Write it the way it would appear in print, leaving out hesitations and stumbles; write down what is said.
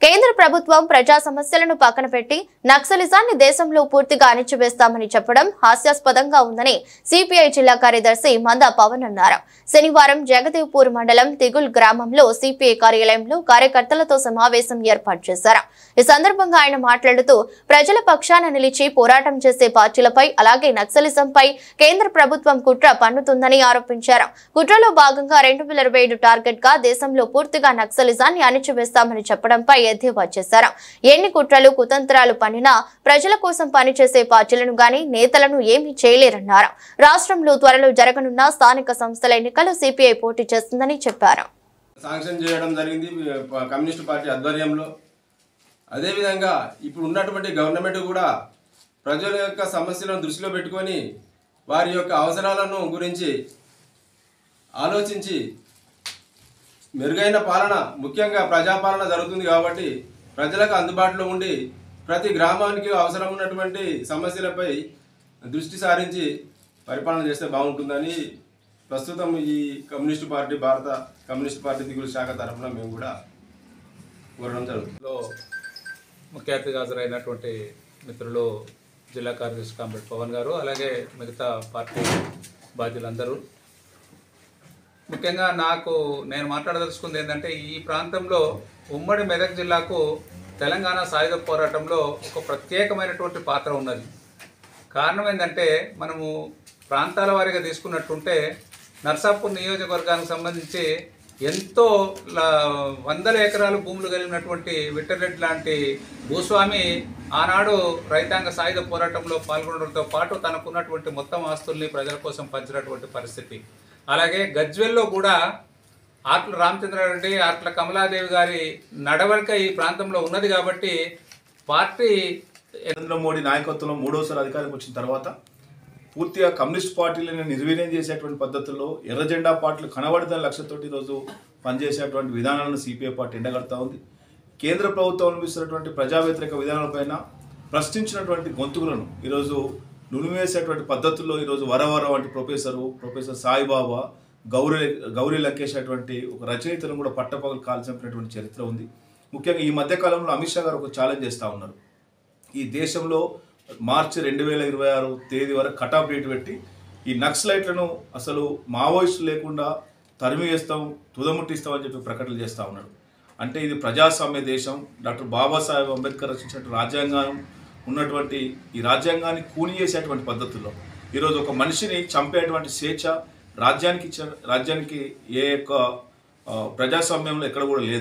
కేంద్ర ప్రభుత్వం ప్రజా సమస్యలను పక్కన పెట్టి నక్సలిజాన్ని దేశంలో పూర్తిగా అణిచివేస్తామని చెప్పడం హాస్యాస్పదంగా ఉందని సిపిఐ జిల్లా కార్యదర్శి మంద పవన్ అన్నారు. శనివారం జగదేవ్పూర్ మండలం తిగుల్ గ్రామంలో సిపిఐ కార్యాలయంలో కార్యకర్తలతో సమావేశం ఏర్పాటు చేశారు. ఈ సందర్భంగా ఆయన మాట్లాడుతూ ప్రజల పక్షాన నిలిచి పోరాటం చేసే పార్టీలపై అలాగే నక్సలిజంపై కేంద్ర ప్రభుత్వం కుట్ర పన్నుతుందని ఆరోపించారు. కుట్రలో భాగంగా 2027 టార్గెట్ గా దేశంలో పూర్తిగా నక్సలిజాన్ని అణిచివేస్తామని చెప్పడంపై ఎద్దేవా చేశారు. ఎన్ని కుట్రలు కుతంత్రాలు పన్నినా ప్రజల కోసం పనిచేసే పార్టీలను గాని నేతలను ఏమీ చేయలేరన్నారు. రాష్ట్రంలో త్వరలో జరగనున్న స్థానిక సంస్థల ఎన్నికలు సిపిఐ పోటీ చేస్తుందని చెప్పారు. శాంక్షన్ చేయడం జరిగింది కమ్యూనిస్ట్ పార్టీ ఆధ్వర్యంలో. అదేవిధంగా ఇప్పుడు ఉన్నటువంటి గవర్నమెంట్ కూడా ప్రజల యొక్క సమస్యలను దృష్టిలో పెట్టుకొని వారి యొక్క అవసరాలను గురించి ఆలోచించి మెరుగైన పాలన, ముఖ్యంగా ప్రజాపాలన జరుగుతుంది కాబట్టి ప్రజలకు అందుబాటులో ఉండి ప్రతి గ్రామానికి అవసరం ఉన్నటువంటి సమస్యలపై దృష్టి సారించి పరిపాలన చేస్తే బాగుంటుందని ప్రస్తుతం ఈ భారత కమ్యూనిస్ట్ పార్టీ తిగులు శాఖ తరఫున మేము కూడా కోరడం జరుగుతుంది. ముఖ్య అతిథిగా హాజరైనటువంటి మిత్రులు జిల్లా కార్యదర్శి కామ్రేడ్ పవన్ గారు, అలాగే మిగతా పార్టీ బాధ్యులందరూ, ముఖ్యంగా నేను మాట్లాడదలుచుకుంది ఏంటంటే ఈ ప్రాంతంలో ఉమ్మడి మెదక్ జిల్లాకు తెలంగాణ సాయుధ పోరాటంలో ఒక ప్రత్యేకమైనటువంటి పాత్ర ఉన్నది. కారణం ఏంటంటే మనము ప్రాంతాల వారీగా తీసుకున్నట్టుంటే నర్సాపూర్ నియోజకవర్గానికి సంబంధించి ఎంతో వందల ఎకరాలు భూములు కలిగినటువంటి విట్టరెడ్డి లాంటి భూస్వామి ఆనాడు రైతాంగ సాయుధ పోరాటంలో పాల్గొనడంతో పాటు తనకున్నటువంటి మొత్తం ఆస్తుల్ని ప్రజల కోసం పంచినటువంటి పరిస్థితి. అలాగే గజ్వెల్లో కూడా ఆట్ల రామచంద్రారెడ్డి, ఆట్ల కమలాదేవి గారి నడవడిక ఈ ప్రాంతంలో ఉన్నది కాబట్టి పార్టీ నరేంద్ర మోడీ నాయకత్వంలో మూడోసారి అధికారంకి వచ్చిన తర్వాత పూర్తిగా కమ్యూనిస్ట్ పార్టీలను నిర్వీర్యం చేసేటువంటి పద్ధతుల్లో ఎర్ర జెండా పార్టీలు కనబడదని లక్ష్యంతో ఈరోజు పనిచేసేటువంటి విధానాలను సిపిఐ పార్టీ ఎండగడతా ఉంది. కేంద్ర ప్రభుత్వం అనిపిస్తున్నటువంటి ప్రజా వ్యతిరేక విధానాలపైన ప్రశ్నించినటువంటి గొంతుకులను ఈరోజు నులివేసేటువంటి పద్ధతుల్లో ఈరోజు వరవర వంటి ప్రొఫెసర్ సాయిబాబా, గౌరీ లంకేష్ అటువంటి ఒక రచయితలను కూడా పట్టపగలు కాల్చినటువంటి చరిత్ర ఉంది. ముఖ్యంగా ఈ మధ్యకాలంలో అమిత్ షా గారు ఒక ఛాలెంజ్ చేస్తూ ఉన్నారు. ఈ దేశంలో మార్చి 2026 తేదీ వరకు కటాఫ్ డేట్ పెట్టి ఈ నక్సలైట్లను అసలు మావోయిస్టులు లేకుండా తరిమి వేస్తాం, తుదముట్టిస్తామని చెప్పి ప్రకటనలు చేస్తూ ఉన్నాడు. అంటే ఇది ప్రజాస్వామ్య దేశం. డాక్టర్ బాబాసాహెబ్ అంబేద్కర్ రచించినటువంటి రాజ్యాంగం ఉన్నటువంటి ఈ రాజ్యాంగాన్ని కూని చేసేటువంటి పద్ధతుల్లో ఈరోజు ఒక మనిషిని చంపేటువంటి స్వేచ్ఛ రాజ్యానికి ఏ యొక్క ప్రజాస్వామ్యంలో ఎక్కడ కూడా లేదు.